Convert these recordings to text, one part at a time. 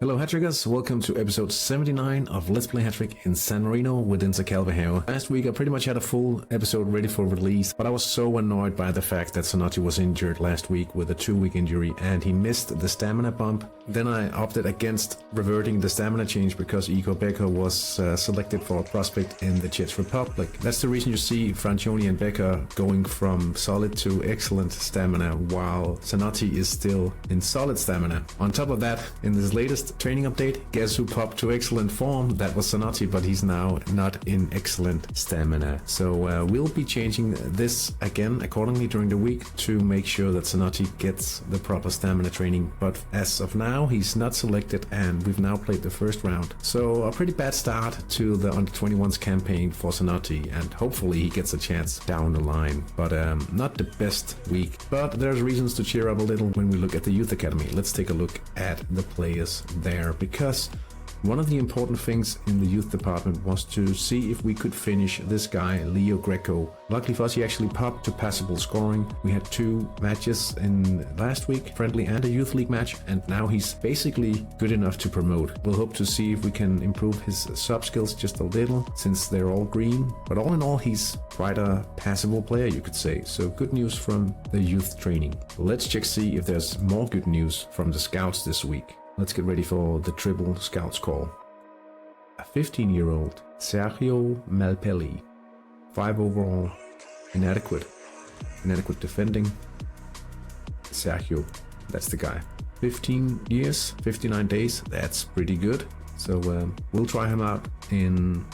Hello Hattrickers, welcome to episode 79 of Let's Play Hattrick in San Marino within Calvehave. Last week I pretty much had a full episode ready for release, but I was so annoyed by the fact that Sonati was injured last week with a 2-week injury and he missed the stamina bump. Then I opted against reverting the stamina change because Igor Becker was selected for a prospect in the Czech Republic. That's the reason you see Francioni and Becker going from solid to excellent stamina while Sonati is still in solid stamina. On top of that, in this latest training update, guess who popped to excellent form? That was Sonati, but he's now not in excellent stamina. So we'll be changing this again accordingly during the week to make sure that Sonati gets the proper stamina training. But as of now, he's not selected and we've now played the first round. So a pretty bad start to the Under-21s campaign for Sonati, and hopefully he gets a chance down the line. But not the best week. But there's reasons to cheer up a little when we look at the Youth Academy. Let's take a look at the players there, because one of the important things in the youth department was to see if we could finish this guy, Leo Greco. Luckily for us, he actually popped to passable scoring. We had 2 matches in last week, friendly and a youth league match, and now he's basically good enough to promote. We'll hope to see if we can improve his sub skills just a little, since they're all green. But all in all, he's quite a passable player, you could say. So good news from the youth training. Let's check see if there's more good news from the scouts this week. Let's get ready for the triple scouts call. A 15-year-old Sergio Malpelli, 5 overall, inadequate defending. Sergio, that's the guy. 15 years, 59 days, that's pretty good. So we'll try him out in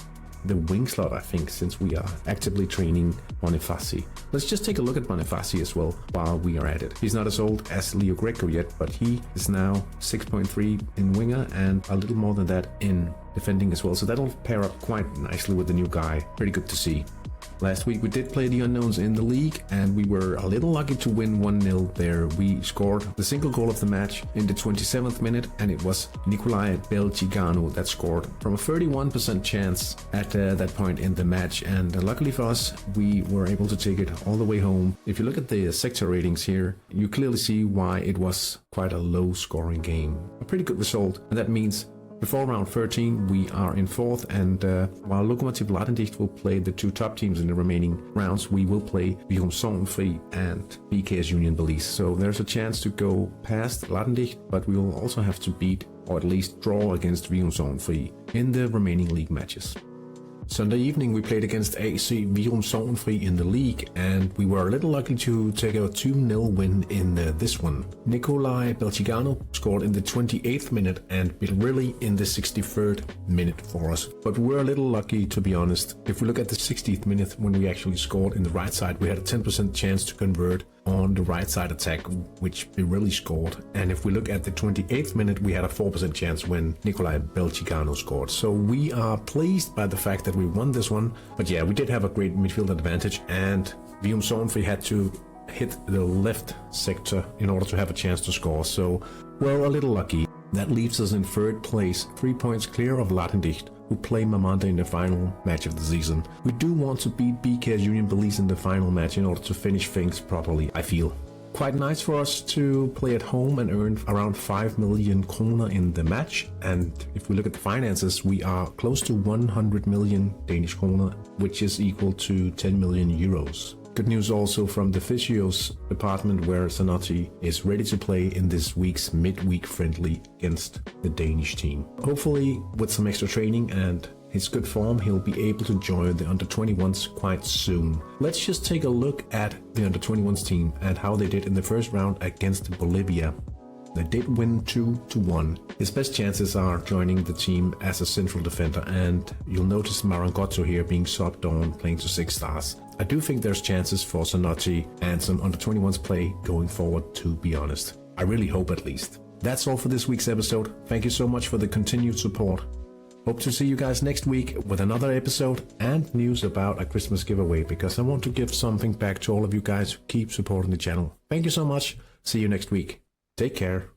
the wing slot, I think, since we are actively training Bonifaci. Let's just take a look at Bonifaci as well while we are at it. He's not as old as Leo Greco yet, but he is now 6.3 in winger and a little more than that in defending as well. So that'll pair up quite nicely with the new guy. Pretty good to see. Last week we did play the unknowns in the league and we were a little lucky to win 1-0 there. We scored the single goal of the match in the 27th minute and it was Nicolai Belgigano that scored from a 31% chance at that point in the match, and luckily for us we were able to take it all the way home. If you look at the sector ratings here, you clearly see why it was quite a low scoring game. A pretty good result, and that means before round 13, we are in 4th, and while Lokomotiv Ladendicht will play the 2 top teams in the remaining rounds, we will play Virum-Sorgenfri and BKS Union Belize. So there's a chance to go past Ladendicht, but we will also have to beat, or at least draw against Virum-Sorgenfri in the remaining league matches. Sunday evening we played against AC Virum-Sorgenfri in the league, and we were a little lucky to take a 2-0 win in this one. Nicolai Belgigano scored in the 28th minute and Bilrilli in the 63rd minute for us. But we were a little lucky, to be honest. If we look at the 60th minute when we actually scored in the right side, we had a 10% chance to convert on the right side attack, which Bilrilli scored. And if we look at the 28th minute, we had a 4% chance when Nicolai Belgigano scored. So we are pleased by the fact that we won this one. But yeah, we did have a great midfield advantage, and Virum-Sorgenfri had to hit the left sector in order to have a chance to score. So we're a little lucky. That leaves us in 3rd place, 3 points clear of Ladendicht, who play Mamanda in the final match of the season. We do want to beat BKS Union Belize in the final match in order to finish things properly, I feel. Quite nice for us to play at home and earn around 5 million kroner in the match. And if we look at the finances, we are close to 100 million Danish kroner, which is equal to 10 million euros. Good news also from the physios department, where Sonati is ready to play in this week's midweek friendly against the Danish team. Hopefully with some extra training and his good form, he'll be able to join the Under-21s quite soon. Let's just take a look at the Under-21s team and how they did in the first round against Bolivia. They did win 2-1. His best chances are joining the team as a central defender, and you'll notice Marangotto here being subbed on, playing to 6 stars. I do think there's chances for Sonati and some Under-21s play going forward, to be honest. I really hope, at least. That's all for this week's episode. Thank you so much for the continued support. Hope to see you guys next week with another episode and news about a Christmas giveaway, because I want to give something back to all of you guys who keep supporting the channel. Thank you so much. See you next week. Take care.